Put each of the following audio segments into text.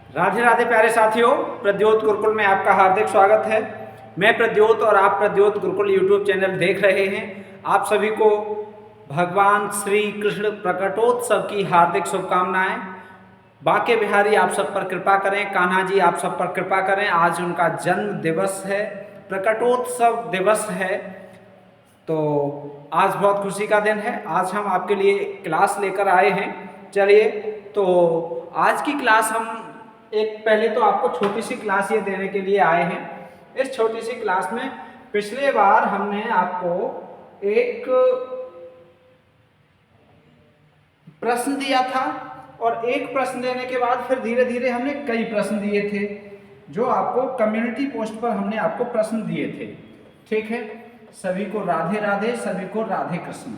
राधे राधे प्यारे साथियों, प्रद्योत गुरुकुल में आपका हार्दिक स्वागत है। मैं प्रद्योत और आप प्रद्योत गुरुकुल यूट्यूब चैनल देख रहे हैं। आप सभी को भगवान श्री कृष्ण प्रकटोत्सव की हार्दिक शुभकामनाएं। बांके बिहारी आप सब पर कृपा करें, कान्हा जी आप सब पर कृपा करें। आज उनका जन्म दिवस है, प्रकटोत्सव दिवस है, तो आज बहुत खुशी का दिन है। आज हम आपके लिए क्लास लेकर आए हैं। चलिए, तो आज की क्लास हम पहले तो आपको छोटी सी क्लास ये देने के लिए आए हैं। इस छोटी सी क्लास में पिछले बार हमने आपको एक प्रश्न दिया था और एक प्रश्न देने के बाद फिर धीरे धीरे हमने कई प्रश्न दिए थे, जो आपको कम्युनिटी पोस्ट पर हमने आपको प्रश्न दिए थे। ठीक है, सभी को राधे राधे, सभी को राधे कृष्ण।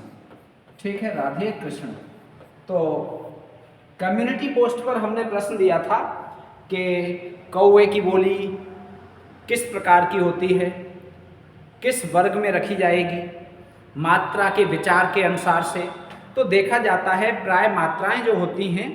ठीक है, राधे कृष्ण। तो कम्युनिटी पोस्ट पर हमने प्रश्न दिया था कि कौवे की बोली किस प्रकार की होती है, किस वर्ग में रखी जाएगी, मात्रा के विचार के अनुसार से। तो देखा जाता है प्राय मात्राएं जो होती हैं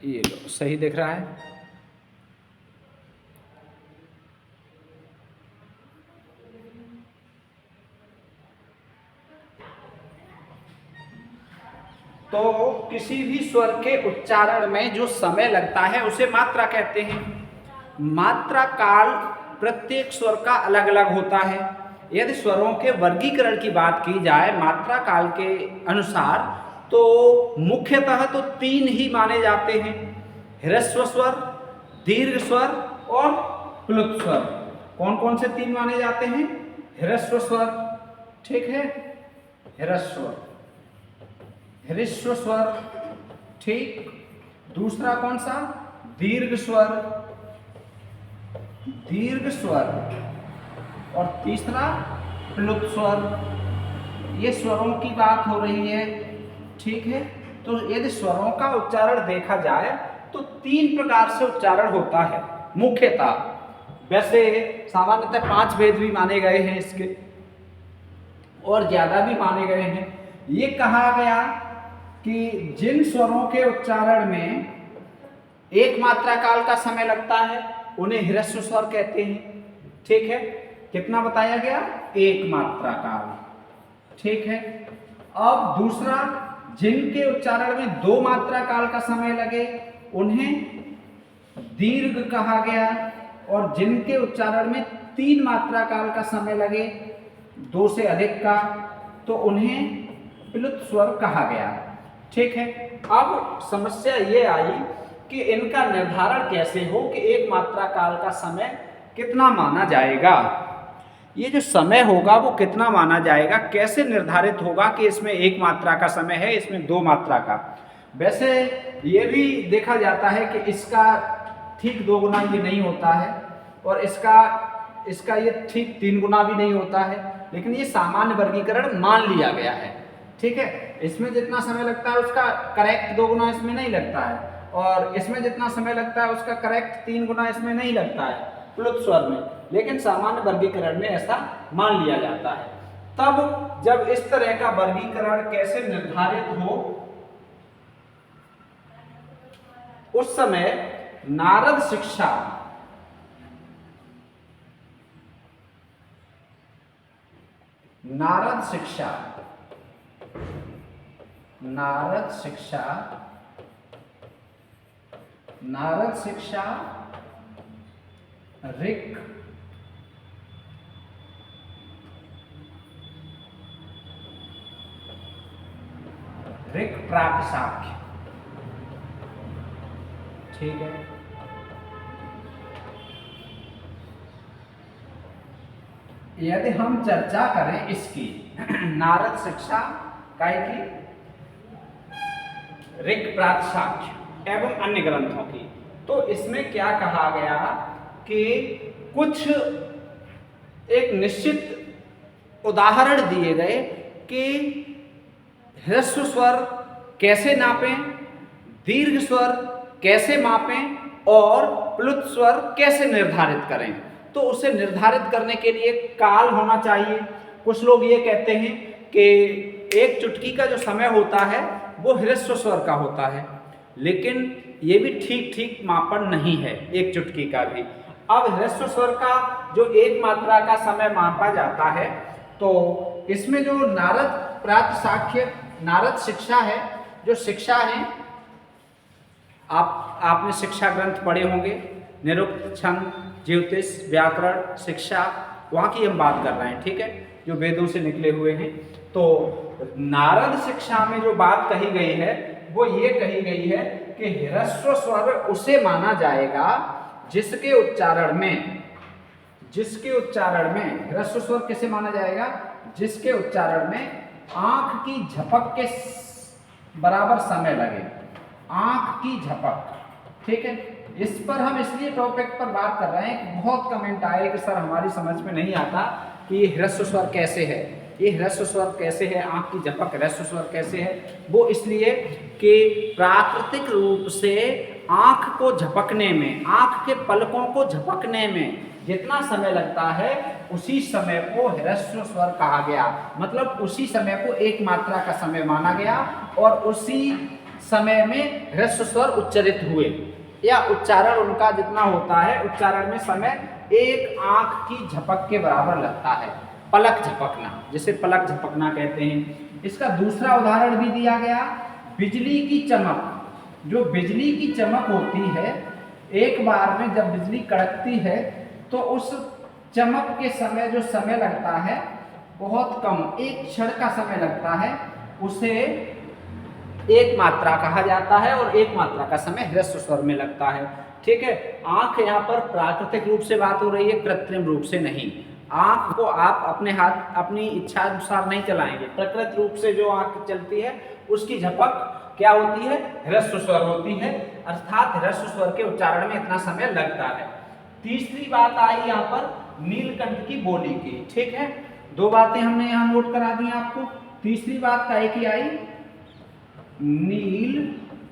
ये लो, सही दिख रहा है। तो किसी भी स्वर के उच्चारण में जो समय लगता है उसे मात्रा कहते हैं। मात्रा काल प्रत्येक स्वर का अलग अलग होता है। यदि स्वरों के वर्गीकरण की बात की जाए मात्रा काल के अनुसार, तो मुख्यतः तो 3 ही माने जाते हैं: ह्रस्व स्वर, दीर्घ स्वर और प्लुत स्वर। कौन कौन से 3 माने जाते हैं? ह्रस्व स्वर, ठीक है, ह्रस्व स्वर, ठीक। दूसरा कौन सा? दीर्घ स्वर, और तीसरा प्लुत स्वर। ये स्वरों की बात हो रही है, ठीक है। तो यदि स्वरों का उच्चारण देखा जाए तो 3 प्रकार से उच्चारण होता है मुख्यतः। वैसे सामान्यतः 5 भेद भी माने गए हैं इसके, और ज्यादा भी माने गए हैं। ये कहा गया कि जिन स्वरों के उच्चारण में एक मात्रा काल का समय लगता है उन्हें ह्रस्व स्वर कहते हैं। ठीक है, कितना बताया गया? 1 मात्रा काल, ठीक है। अब दूसरा, जिनके उच्चारण में 2 मात्रा काल का समय लगे उन्हें दीर्घ कहा गया, और जिनके उच्चारण में 3 मात्रा काल का समय लगे 2 से अधिक का, तो उन्हें प्लुत स्वर कहा गया। ठीक है। अब समस्या ये आई कि इनका निर्धारण कैसे हो कि 1 मात्रा काल का समय कितना माना जाएगा। ये जो समय होगा वो कितना माना जाएगा, कैसे निर्धारित होगा कि इसमें 1 मात्रा का समय है, इसमें 2 मात्रा का। वैसे ये भी देखा जाता है कि इसका ठीक 2 गुना ये नहीं होता है, और इसका ये ठीक 3 गुना भी नहीं होता है, लेकिन ये सामान्य वर्गीकरण मान लिया गया है। ठीक है, इसमें जितना समय लगता है उसका करेक्ट 2 गुना इसमें नहीं लगता है, और इसमें जितना समय लगता है उसका करेक्ट 3 गुना इसमें नहीं लगता है प्लुत स्वर में, लेकिन सामान्य वर्गीकरण में ऐसा मान लिया जाता है। तब जब इस तरह का वर्गीकरण कैसे निर्धारित हो, उस समय नारद शिक्षा ऋक् प्रातिशाख्य, ठीक है। यदि हम चर्चा करें इसकी नारद शिक्षा काय की, ऋक् प्रातिशाख्य एवं अन्य ग्रंथों की, तो इसमें क्या कहा गया कि कुछ एक निश्चित उदाहरण दिए गए कि ह्रस्व स्वर कैसे नापें, दीर्घ स्वर कैसे मापें और प्लुत स्वर कैसे निर्धारित करें? तो उसे निर्धारित करने के लिए काल होना चाहिए। कुछ लोग ये कहते हैं कि एक चुटकी का जो समय होता है वो ह्रस्व स्वर का होता है, लेकिन ये भी ठीक ठीक मापन नहीं है एक चुटकी का भी। अब ह्रस्व स्वर का जो एक मात्रा का समय मापा जाता है, तो इसमें जो नारद प्रातशाख्य नारद शिक्षा है, जो शिक्षा है, आपने शिक्षा ग्रंथ पढ़े होंगे, निरुक्त, छंद, ज्योतिष, व्याकरण, शिक्षा, वहाँ की हम बात कर रहे हैं, ठीक है, जो वेदों से निकले हुए हैं। तो नारद शिक्षा में जो बात कही गई है वो ये कही गई है कि ह्रस्व स्वर उसे माना जाएगा जिसके उच्चारण में ह्रस्व स्वर किसे माना जाएगा? जिसके उच्चारण में आंख की झपक के बराबर समय लगे, आंख की झपक, ठीक है। इस पर हम इसलिए टॉपिक पर बात कर रहे हैं कि बहुत कमेंट आए कि सर हमारी समझ में नहीं आता कि ये ह्रस्व स्वर कैसे है, ये ह्रस्व स्वर कैसे है, आंख की झपक ह्रस्व स्वर कैसे है। वो इसलिए कि प्राकृतिक रूप से आंख को झपकने में, आंख के पलकों को झपकने में जितना समय लगता है उसी समय को ह्रस्व स्वर कहा गया। मतलब उसी समय को एक मात्रा का समय माना गया और उसी समय में ह्रस्व स्वर उच्चारित हुए, या उच्चारण उनका जितना होता है, उच्चारण में समय एक आंख की झपक के बराबर लगता है। पलक झपकना, जिसे पलक झपकना कहते हैं। इसका दूसरा उदाहरण भी दिया गया, बिजली की चमक। जो बिजली की चमक होती है, एक बार में जब बिजली कड़कती है तो उस चमक के समय जो समय लगता है बहुत कम, एक क्षण का समय लगता है, उसे एक मात्रा कहा जाता है और एक मात्रा का समय ह्रस्व स्वर में लगता है, ठीक है। आंख यहाँ पर प्राकृतिक रूप से बात हो रही है, कृत्रिम रूप से नहीं। आंख को आप अपने हाथ अपनी इच्छा अनुसार नहीं चलाएंगे, प्रकृति रूप से जो आंख चलती है उसकी झपक क्या होती है? ह्रस्व स्वर होती है, अर्थात ह्रस्व स्वर के उच्चारण में इतना समय लगता है। तीसरी बात आई यहाँ पर नीलकंठ की बोली की, ठीक है। दो बातें हमने यहाँ नोट करा दी आपको। तीसरी बात काय की आई? नीलकंठ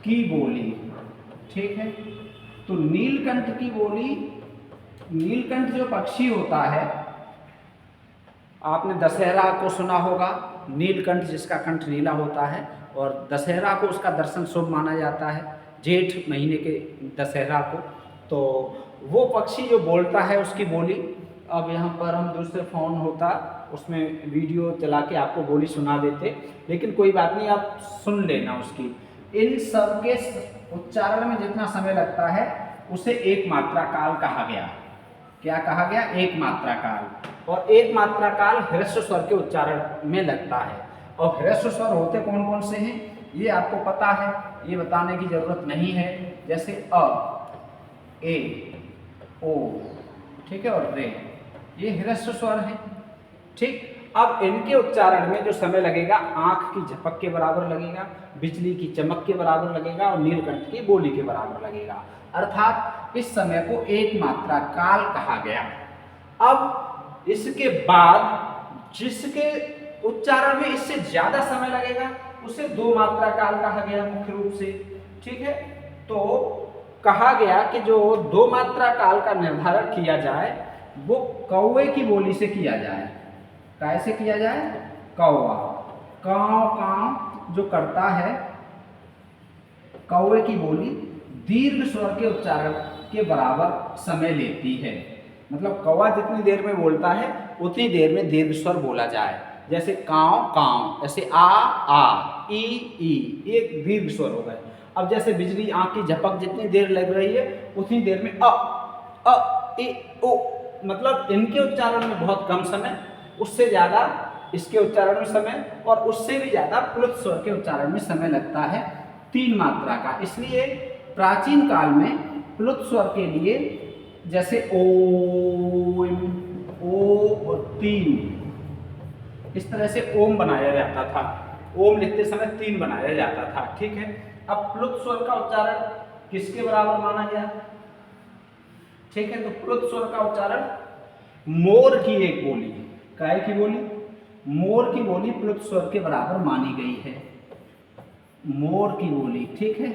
की बोली, ठीक है। तो नीलकंठ की बोली, नीलकंठ जो पक्षी होता है, आपने दशहरा को सुना होगा, नीलकंठ जिसका कंठ नीला होता है, और दशहरा को उसका दर्शन शुभ माना जाता है, जेठ महीने के दशहरा को। तो वो पक्षी जो बोलता है उसकी बोली, अब यहाँ पर हम दूसरे फ़ोन होता उसमें वीडियो चला के आपको बोली सुना देते, लेकिन कोई बात नहीं, आप सुन लेना उसकी। इन सब के उच्चारण में जितना समय लगता है उसे एक मात्रा काल कहा गया। क्या कहा गया? एक मात्रा काल। और एक मात्रा काल ह्रस्व स्वर के उच्चारण में लगता है। और ह्रस्व स्वर होते कौन कौन से हैं ये आपको पता है, ये बताने की जरूरत नहीं है। जैसे अ, ए, ओ, ठीक है, और रे, ये ह्रस्व स्वर है, ठीक। अब इनके उच्चारण में जो समय लगेगा आंख की झपक के बराबर लगेगा, बिजली की चमक के बराबर लगेगा और नीलकंठ की बोली के बराबर लगेगा, अर्थात इस समय को एक मात्रा काल कहा गया। अब इसके बाद जिसके उच्चारण में इससे ज्यादा समय लगेगा उसे दो मात्रा काल कहा गया मुख्य रूप से, ठीक है। तो कहा गया कि जो दो मात्रा काल का निर्धारण किया जाए वो कौवे की बोली से किया जाए। कैसे किया जाए? कौवा, कांव कांव जो करता है, कौवे की बोली दीर्घ स्वर के उच्चारण के बराबर समय लेती है। मतलब कौवा जितनी देर में बोलता है उतनी देर में दीर्घ स्वर बोला जाए। जैसे कांव कांव, ऐसे आ, ई, ये दीर्घ स्वर हो गए। अब जैसे बिजली, आंख की झपक जितनी देर लग रही है उतनी देर में अ, ई, ओ, मतलब इनके उच्चारण में बहुत कम समय, उससे ज़्यादा इसके उच्चारण में समय, और उससे भी ज़्यादा प्लुत स्वर के उच्चारण में समय लगता है 3 मात्रा का। इसलिए प्राचीन काल में प्लुत स्वर के लिए जैसे ओ और 3 इस तरह से ओम बनाया जाता था, ओम लिखते समय 3 बनाया जाता था, ठीक है। अब प्लुत स्वर का उच्चारण किसके बराबर माना गया? ठीक है, तो प्लुत स्वर का उच्चारण मोर की एक बोली, काय की बोली? मोर की बोली प्लुत स्वर के बराबर मानी गई है। मोर की बोली, ठीक है।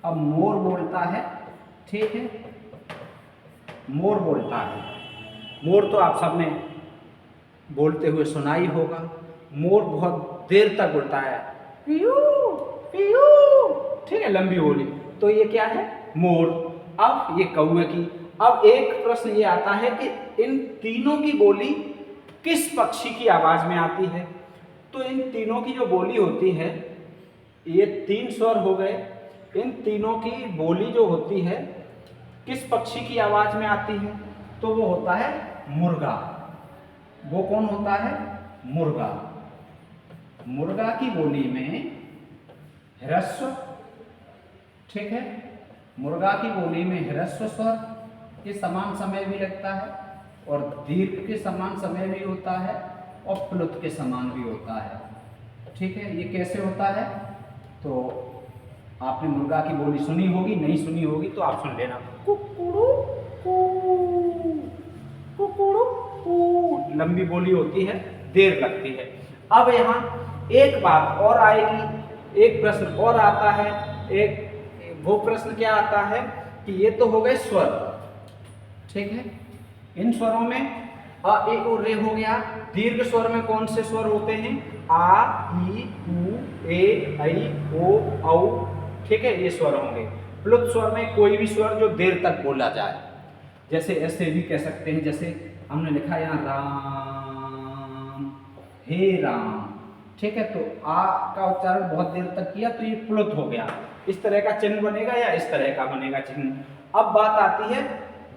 अब मोर बोलता है, ठीक है, मोर बोलता है। मोर तो आप सबने बोलते हुए सुना ही होगा। मोर बहुत देर तक बोलता है, पियू पियू, ठीक है, लंबी बोली। तो ये क्या है? मोर। अब ये कौवे की। अब एक प्रश्न ये आता है कि इन तीनों की बोली किस पक्षी की आवाज में आती है? तो इन तीनों की जो बोली होती है, ये 3 स्वर हो गए। इन तीनों की बोली जो होती है किस पक्षी की आवाज में आती है? तो वो होता है मुर्गा। वो कौन होता है? मुर्गा। मुर्गा की बोली में ह्रस्व, ठीक है, मुर्गा की बोली में ह्रस्व स्वर के समान समय भी लगता है और दीर्घ के समान समय भी होता है और प्लुत के समान भी होता है, ठीक है। ये कैसे होता है? तो आपने मुर्गा की बोली सुनी होगी, नहीं सुनी होगी तो आप सुन लेना। कुकुड़ू कू, कुकुड़ू कू, लंबी बोली होती है, देर लगती है। अब यहाँ एक बात और आएगी, एक प्रश्न और आता है। वो प्रश्न क्या आता है कि ये तो हो गए स्वर, ठीक है। इन स्वरों में अ ए ओ रे हो गया। दीर्घ स्वर में कौन से स्वर होते हैं? आ ई उ ए ऐ ओ औ, ठीक है, ये स्वर होंगे। प्लुत स्वर में कोई भी स्वर जो देर तक बोला जाए, जैसे ऐसे भी कह सकते हैं, जैसे हमने लिखा यहाँ राम, हे राम, ठीक है। तो आ का उच्चारण बहुत देर तक किया तो ये प्लुत हो गया। इस तरह का चिन्ह बनेगा या इस तरह का बनेगा चिन्ह। अब बात आती है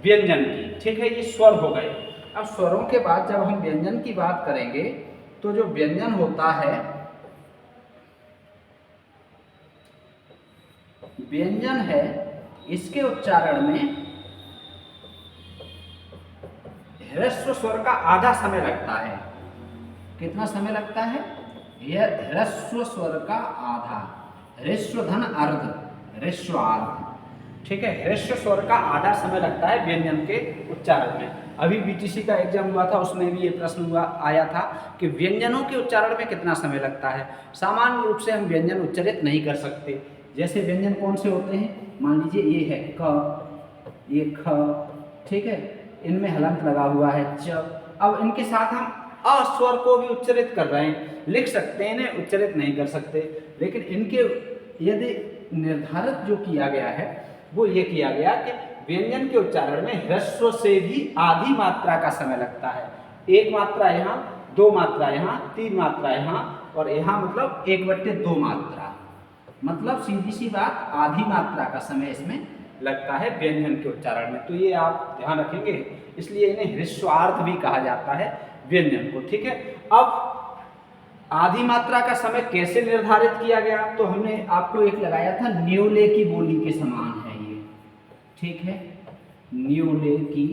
व्यंजन की, ठीक है, ये स्वर हो गए। अब स्वरों के बाद जब हम व्यंजन की बात करेंगे तो जो व्यंजन होता है, व्यंजन है, इसके उच्चारण में ह्रस्व स्वर का आधा समय लगता है। कितना समय लगता है? यह ह्रस्व स्वर का आधा, ह्रस्व धन अर्ध, ह्रस्वार्ध, ठीक है। ह्रस्व स्वर का आधा समय लगता है व्यंजन के उच्चारण में। अभी बीटीसी का एग्जाम हुआ था, उसमें भी ये प्रश्न आया था कि व्यंजनों के उच्चारण में कितना समय लगता है। सामान्य रूप से हम व्यंजन उच्चारित नहीं कर सकते। जैसे व्यंजन कौन से होते हैं? मान लीजिए ये है क, ये ख, ठीक है, इनमें हलंत लगा हुआ है च। अब इनके साथ हम अ स्वर को भी उच्चारित कर रहे हैं, लिख सकते हैं, इन्हें उच्चारित नहीं कर सकते। लेकिन इनके यदि निर्धारित जो किया गया है वो ये किया गया कि व्यंजन के उच्चारण में ह्रस्व से भी आधी मात्रा का समय लगता है। 1 मात्रा यहाँ, 2 मात्रा यहाँ, 3 मात्रा यहाँ और यहाँ मतलब 1/2 मात्रा, मतलब सीधी सी बात आधी मात्रा का समय इसमें लगता है व्यंजन के उच्चारण में। तो ये आप ध्यान रखेंगे, इसलिए इन्हें ह्रस्वार्ध भी कहा जाता है व्यंजन को, ठीक है। अब आधी मात्रा का समय कैसे निर्धारित किया गया? तो हमने आपको एक लगाया था, न्योले की बोली के समान है ये, ठीक है, न्योले की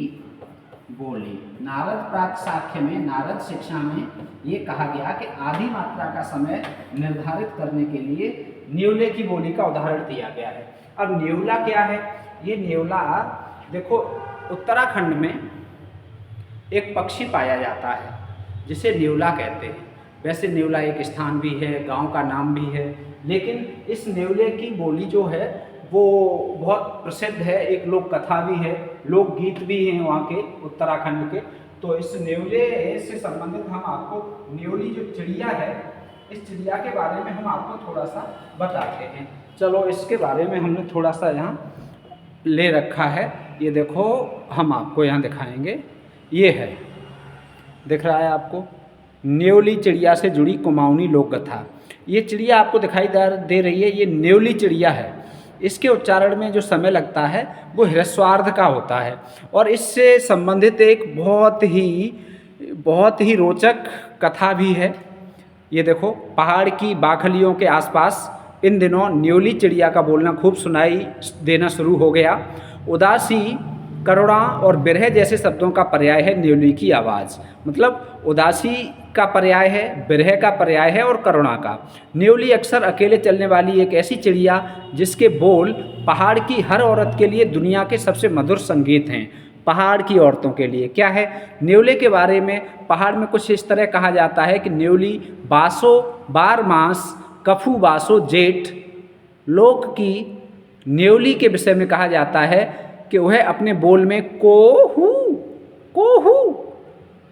बोली। नारद प्राक साख्य में, नारद शिक्षा में ये कहा गया कि आधी मात्रा का समय निर्धारित करने के लिए न्योले की बोली का उदाहरण दिया गया है। अब न्योला क्या है? ये न्योला, देखो, उत्तराखंड में एक पक्षी पाया जाता है जिसे न्योला कहते हैं। वैसे न्योला एक स्थान भी है, गांव का नाम भी है, लेकिन इस न्योले की बोली जो है वो बहुत प्रसिद्ध है। एक लोक कथा भी है, लोकगीत भी हैं वहाँ के, उत्तराखंड के। तो इस न्योले से संबंधित हम आपको, न्योली जो चिड़िया है, इस चिड़िया के बारे में हम आपको थोड़ा सा बताते हैं। चलो, इसके बारे में हमने थोड़ा सा यहाँ ले रखा है, ये देखो, हम आपको यहाँ दिखाएंगे। ये है, दिख रहा है आपको, न्योली चिड़िया से जुड़ी कुमाऊनी लोक कथा। ये चिड़िया आपको दिखाई दे रही है, ये न्योली चिड़िया है। इसके उच्चारण में जो समय लगता है वो ह्रस्वार्ध का होता है। और इससे संबंधित एक बहुत ही रोचक कथा भी है। ये देखो, पहाड़ की बाखलियों के आसपास इन दिनों न्योली चिड़िया का बोलना खूब सुनाई देना शुरू हो गया। उदासी, करुणा और बिरह जैसे शब्दों का पर्याय है न्योली की आवाज़। मतलब उदासी का पर्याय है, बिरह का पर्याय है और करुणा का। न्योली अक्सर अकेले चलने वाली एक ऐसी चिड़िया जिसके बोल पहाड़ की हर औरत के लिए दुनिया के सबसे मधुर संगीत हैं। पहाड़ की औरतों के लिए क्या है? न्योले के बारे में पहाड़ में कुछ इस तरह कहा जाता है कि न्योली 12 मास कफू बासो जेठ। लोक की न्योली के विषय में कहा जाता है कि वह अपने बोल में कोहू कोहू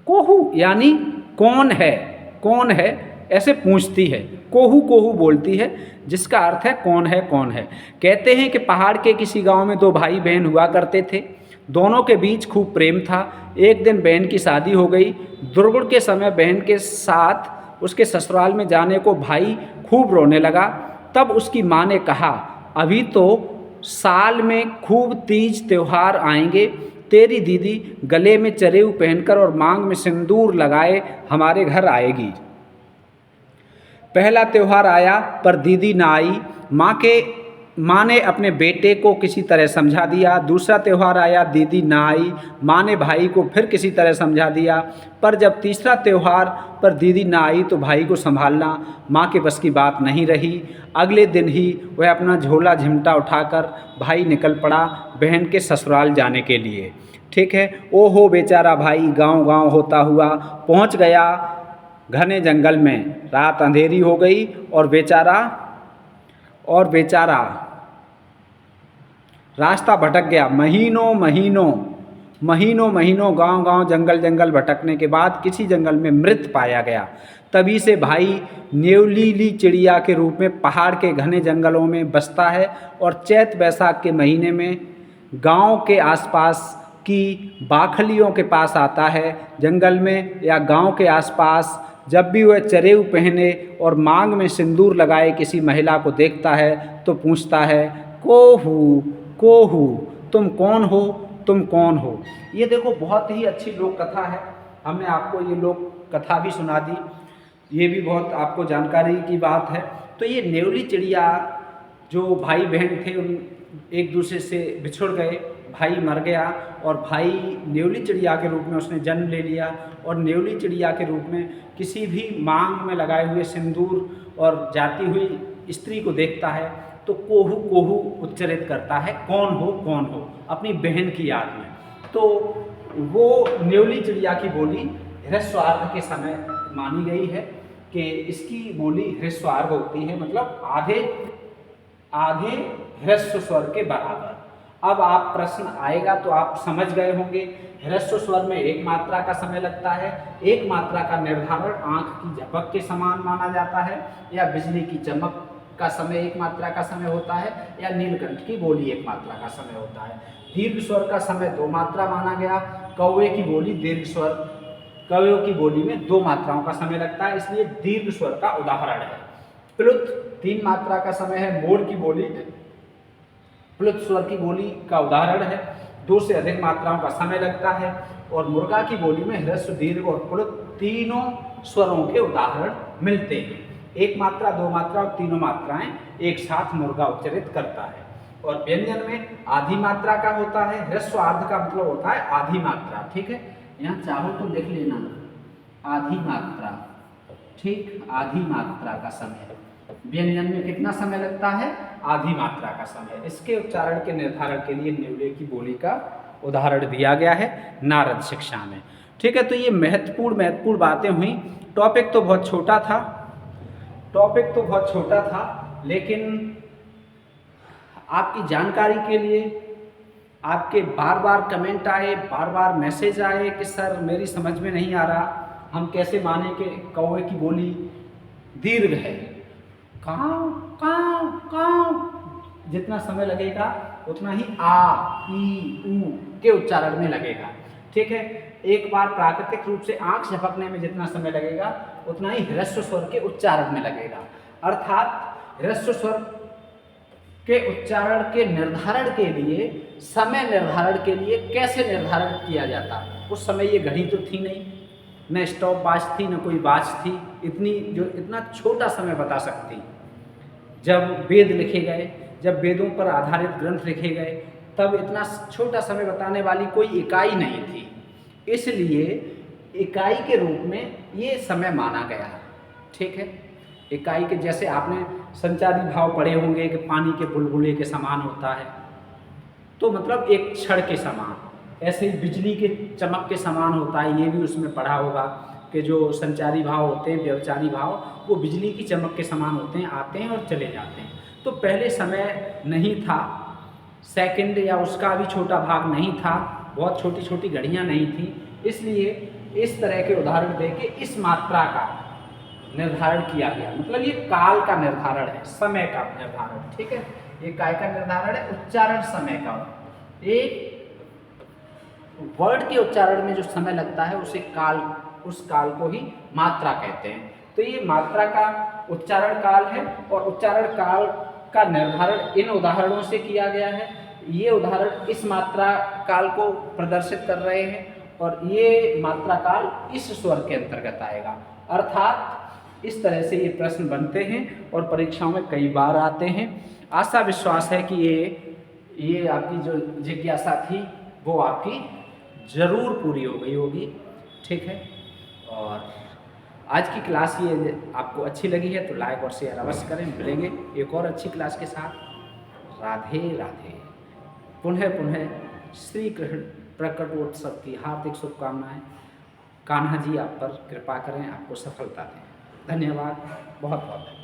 कोहू यानी कौन है ऐसे पूछती है, कोहू कोहू बोलती है, जिसका अर्थ है कौन है। कहते हैं कि पहाड़ के किसी गांव में दो भाई बहन हुआ करते थे। दोनों के बीच खूब प्रेम था। एक दिन बहन की शादी हो गई। दुर्गुण के समय बहन के साथ उसके ससुराल में जाने को भाई खूब रोने लगा। तब उसकी माँ ने कहा, अभी तो साल में खूब तीज त्यौहार आएंगे, तेरी दीदी गले में चरेऊ पहनकर और मांग में सिंदूर लगाए हमारे घर आएगी। पहला त्यौहार आया पर दीदी ना आई। माँ ने अपने बेटे को किसी तरह समझा दिया। दूसरा त्यौहार आया, दीदी ना आई। माँ ने भाई को फिर किसी तरह समझा दिया, पर जब तीसरा त्यौहार पर दीदी ना आई तो भाई को संभालना माँ के बस की बात नहीं रही। अगले दिन ही वह अपना झोला झिमटा उठाकर भाई निकल पड़ा बहन के ससुराल जाने के लिए। ठीक है। ओहो बेचारा भाई गांव होता हुआ पहुंच गया घने जंगल में। रात अंधेरी हो गई और बेचारा रास्ता भटक गया। महीनों गांव जंगल भटकने के बाद किसी जंगल में मृत पाया गया। तभी से भाई न्योलीली चिड़िया के रूप में पहाड़ के घने जंगलों में बसता है और चैत बैसाख के महीने में गांव के आसपास की बाखलियों के पास आता है। जंगल में या गांव के आसपास जब भी वह चरेऊ पहने और मांग में सिंदूर लगाए किसी महिला को देखता है तो पूछता है, कोहू कोहू तुम कौन हो। ये देखो बहुत ही अच्छी लोक कथा है। हमने आपको ये लोक कथा भी सुना दी, ये भी बहुत आपको जानकारी की बात है। तो ये न्योली चिड़िया जो भाई बहन थे उन एक दूसरे से बिछुड़ गए, भाई मर गया और भाई न्योली चिड़िया के रूप में उसने जन्म ले लिया और न्योली चिड़िया के रूप में किसी भी मांग में लगाए हुए सिंदूर और जाती हुई स्त्री को देखता है तो कोहू कोहू उच्चारित करता है, कौन हो अपनी बहन की याद में। तो वो न्योली चिड़िया की बोली ह्रस्वार्ध के समय मानी गई है कि इसकी बोली ह्रस्वार्ध होती है, मतलब आधे ह्रस्व स्वर के बराबर। अब आप प्रश्न आएगा तो आप समझ गए होंगे, ह्रस्व स्वर में एक मात्रा का समय लगता है। एक मात्रा का निर्धारण आंख की झपक के समान माना जाता है, या बिजली की चमक का समय एक मात्रा का समय होता है, या नीलकंठ की बोली एक मात्रा का समय होता है। दीर्घ स्वर का समय 2 मात्रा माना गया। कौवे की बोली दीर्घ स्वर, कौवे की बोली में 2 मात्राओं का समय लगता है, इसलिए दीर्घ स्वर का उदाहरण है। प्लुत 3 मात्रा का समय है। मोर की बोली प्लुत स्वर की बोली का उदाहरण है, 2 से अधिक मात्राओं का समय लगता है। और मुर्गा की बोली में ह्रस्व, दीर्घ और प्लुत तीनों स्वरों के उदाहरण मिलते हैं। 1 मात्रा, 2 मात्रा और तीनों मात्राएं एक साथ मुर्गा उच्चारित करता है। और व्यंजन में आधी मात्रा का होता है। ह्रस्वार्ध का मतलब होता है आधी मात्रा। ठीक है, यहाँ चाहो तो लिख लेना आधी मात्रा। ठीक, आधी मात्रा का समय। व्यंजन में कितना समय लगता है? आधी मात्रा का समय। इसके उच्चारण के निर्धारण के लिए न्योली की बोली का उदाहरण दिया गया है नारद शिक्षा में। ठीक है, तो ये महत्वपूर्ण बातें हुई। टॉपिक तो बहुत छोटा था, लेकिन आपकी जानकारी के लिए आपके बार कमेंट आए, बार मैसेज आए कि सर मेरी समझ में नहीं आ रहा, हम कैसे माने कि कौवे की बोली दीर्घ है। काव काव काव जितना समय लगेगा उतना ही आ ई ऊ के उच्चारण में लगेगा। ठीक है, एक बार प्राकृतिक रूप से आंख झपकने में जितना समय लगेगा उतना ही ह्रस्व स्वर के उच्चारण में लगेगा। अर्थात ह्रस्व स्वर के उच्चारण के निर्धारण के लिए, समय निर्धारण के लिए कैसे निर्धारण किया जाता? उस समय ये घड़ी तो थी नहीं, न स्टॉप वॉच थी, न कोई वॉच थी इतना छोटा समय बता सकती। जब वेद लिखे गए, जब वेदों पर आधारित ग्रंथ लिखे गए, तब इतना छोटा समय बताने वाली कोई इकाई नहीं थी, इसलिए इकाई के रूप में ये समय माना गया। ठीक है, इकाई के जैसे आपने संचारी भाव पढ़े होंगे कि पानी के बुलबुले के समान होता है, तो मतलब एक क्षण के समान। ऐसे ही बिजली के चमक के समान होता है, ये भी उसमें पढ़ा होगा। के जो संचारी भाव होते हैं, व्यवचारी भाव, वो बिजली की चमक के समान होते हैं, आते हैं और चले जाते हैं। तो पहले समय नहीं था, सेकंड या उसका भी छोटा भाग नहीं था, बहुत छोटी छोटी घड़ियाँ नहीं थी, इसलिए इस तरह के उदाहरण देके इस मात्रा का निर्धारण किया गया। मतलब ये काल का निर्धारण है, समय का निर्धारण, ठीक है। ये काय का निर्धारण है? उच्चारण समय का। एक वर्ड के उच्चारण में जो समय लगता है उसे काल, उस काल को ही मात्रा कहते हैं। तो ये मात्रा का उच्चारण काल है और उच्चारण काल का निर्धारण इन उदाहरणों से किया गया है। ये उदाहरण इस मात्रा काल को प्रदर्शित कर रहे हैं और ये मात्रा काल इस स्वर के अंतर्गत आएगा। अर्थात इस तरह से ये प्रश्न बनते हैं और परीक्षाओं में कई बार आते हैं। आशा विश्वास है कि ये आपकी जो जिज्ञासा थी वो आपकी ज़रूर पूरी हो गई होगी, ठीक है। और आज की क्लास ये आपको अच्छी लगी है तो लाइक और शेयर अवश्य करें। मिलेंगे एक और अच्छी क्लास के साथ। राधे राधे। पुनः पुनः श्री कृष्ण प्रकटोत्सव की हार्दिक शुभकामनाएं। कान्हा जी आप पर कृपा करें, आपको सफलता दें। धन्यवाद, बहुत बहुत धन्यवाद।